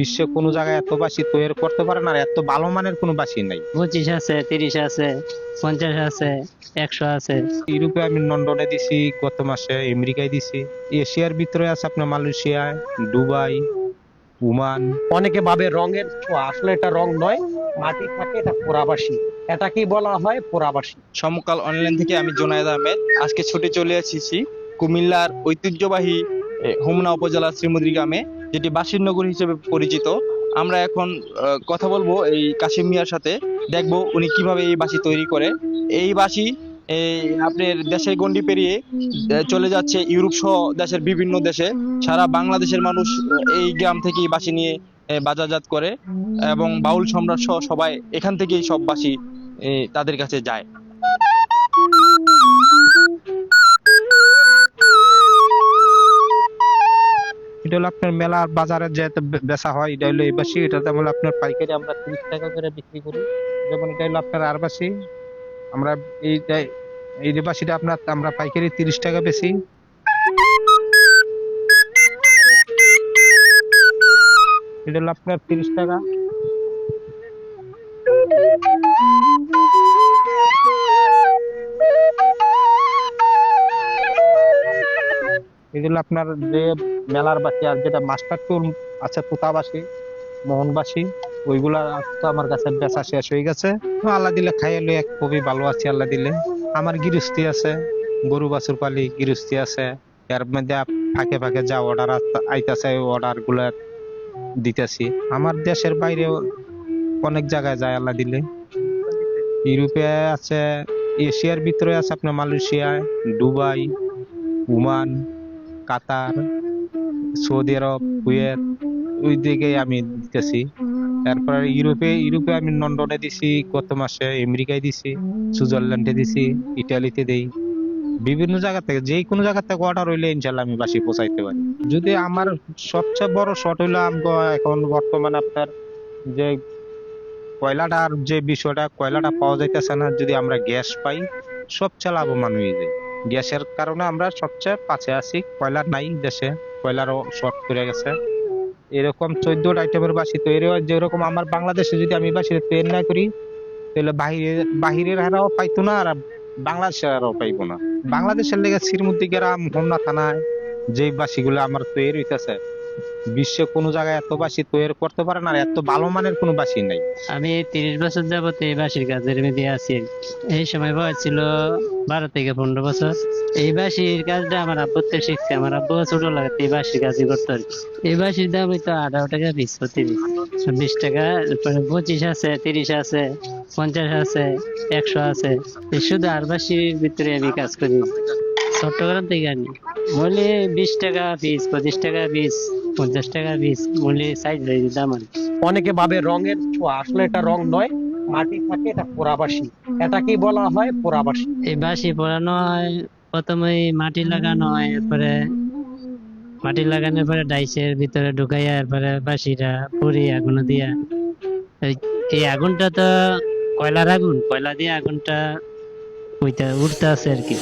বিশ্বে কোনো জায়গায় এত বাঁশি তৈরি করতে পারে না, আর এত ভালো মানের কোনো বাঁশি নাই। 25 আছে, 30 আছে, 50 আছে, 100 আছে। ইউরোপে আমি লন্ডনে দিছি, গত মাসে আমেরিকায় দিছি। এশিয়ার ভিতরে আছে আপনার মালয়েশিয়ায়, দুবাই, ওমান। অনেকে ভাবে রঙের ছোঁয়া, আসলে এটা রং নয়, মাটি থাকে, এটা পোড়াবাসী। এটাকেই বলা হয় পোড়াবাসী। সমকাল অনলাইন থেকে আমি জোনায়েদ আহমেদ। আজকে ছুটে চলে এসেছি কুমিল্লার ঐতিহ্যবাহী হোমনা উপজেলার শ্রীমুদ্রি গ্রামে, যেটি বাঁশির নগর হিসেবে পরিচিত। আমরা এখন কথা বলবো এই কাশিম মিয়ার সাথে, দেখবো উনি কিভাবে এই বাঁশি তৈরি করে। এই বাঁশি এই আপনার দেশের গণ্ডি পেরিয়ে চলে যাচ্ছে ইউরোপ সহ দেশের বিভিন্ন দেশে। সারা বাংলাদেশের মানুষ এই গ্রাম থেকেই বাঁশি নিয়ে বাজারজাত করে, এবং বাউল সম্রাট সহ সবাই এখান থেকেই সব বাঁশি তাদের কাছে যায়। এটা হলো আপনার মেলা বাজারে যে বেচা হয়, এটা হলো এই বাঁশি। এটা যেমন আপনার পাইকারি আমরা 30 টাকা করে বিক্রি করি। যেমন এটা হলো আপনার আর বাঁশি। আমরা এইটা এই যে বাঁশিটা আপনার আমরা পাইকারি 30 টাকা বেশি। এটা হলো আপনার 30 টাকা। এটা হলো আপনার যে মেলার বাঁশি, আর যেটা মাস্টার টুল আছে, তোতাবাসী, মোহনবাসী, ওইগুলা তো আমার কাছে বেচা শেষ হয়ে গেছে। তো আল্লাহ দিলে খাইলে এক খুবই ভালো আছি আল্লাহ দিলে। আমার গৃহস্থী আছে, গরু বাছুর পালি, গৃহস্থী আছে। এর মধ্যে ফাঁকে ফাঁকে যা অর্ডার আইতাছে, ওই অর্ডার গুলা দিতেছি। আমার দেশের বাইরে অনেক জায়গায় যায় আল্লাহ দিলে। ইউরোপে আছে, এশিয়ার ভিতরে আছে আপনার মালয়েশিয়ায়, দুবাই, ওমান, কাতার, সৌদি আরব, কুয়েত, ওই দিকে আমি দিতেছি। তারপরে ইউরোপে আমি লন্ডনে দিছি, গত মাসে আমেরিকায় দিছি, সুইজারল্যান্ডে দিছি, ইটালিতে দেই। বিভিন্ন জায়গা থেকে, যে কোনো জায়গা থেকে অর্ডার হইলে ইনশাল্লাহ আমি বাসি পৌঁছাইতে পারি। যদি আমার সবচেয়ে বড় শর্ট হইলো এখন বর্তমানে আপনার যে কয়লাটার যে বিষয়টা, কয়লাটা পাওয়া যাইতেছে না, যদি আমরা গ্যাস পাই সবচেয়ে লাভবান হয়ে যায়। গ্যাসের কারণে আমরা সবচেয়ে পাশে আছি। কয়লা নাই দেশে, কয়লারও শর্ট পড়ে গেছে। এরকম 14 আইটেমের বাঁশি তৈরি হয়। যেরকম আমার বাংলাদেশে যদি আমি বাঁশি তৈরি না করি, তাহলে বাহিরের হারাও পাইতো না, আর বাংলাদেশের হারাও পাইবো না। বাংলাদেশের লেগে শ্রীমুদ্রি গ্রাম, হোমনা থানায় যে বাঁশিগুলো আমার তৈরি হইতেছে, বিশ্বে কোনো জায়গায় এত বাঁশি তৈরি করতে পারে না, আর এত ভালো মানের কোনো বাঁশি নাই। আমি 30 বছর যাবত এই বাঁশির কাজের মধ্যে আছি। এই সময় বয়স ছিল 12 থেকে 15 বছর। এই বাঁশির কাজটা আমার আব্বুর থেকে শিখছি। আমার আব্বু ছোট লাগাতে এই বাঁশির কাজই করতো আর কি। এই বাঁশির দাম হইতো 18 টাকা পিস, প্রতি পিস 20 টাকা। তারপরে 25 আছে, 30 আছে, 50 আছে, 100 আছে। এই শুধু আর বাঁশির ভিতরে আমি কাজ করি। চট্টগ্রাম থেকে আনি। মূল্যে 20 টাকা পিস, 25 টাকা পিস, 50 টাকা পিস, মূল্যে সাইজ হয়ে দাম আর কি। অনেকে ভাবে রঙের ছোঁয়া, আসলে এটা রং নয়, মাটি থাকে, এটা পোড়াবাসী। এটাকেই বলা হয় পোড়াবাসী। এই বাঁশি পোড়ানো হয়, প্রথমে মাটি লাগানো হয়, এরপরে মাটি লাগানোর পরে ডাইসের ভিতরে ঢুকাইয়া, এরপরে বাঁশিটা পুড়ি আগুন দিয়া। এই আগুনটা তো কয়লার আগুন, কয়লা দিয়ে আগুনটা উঠতে আছে আর কি।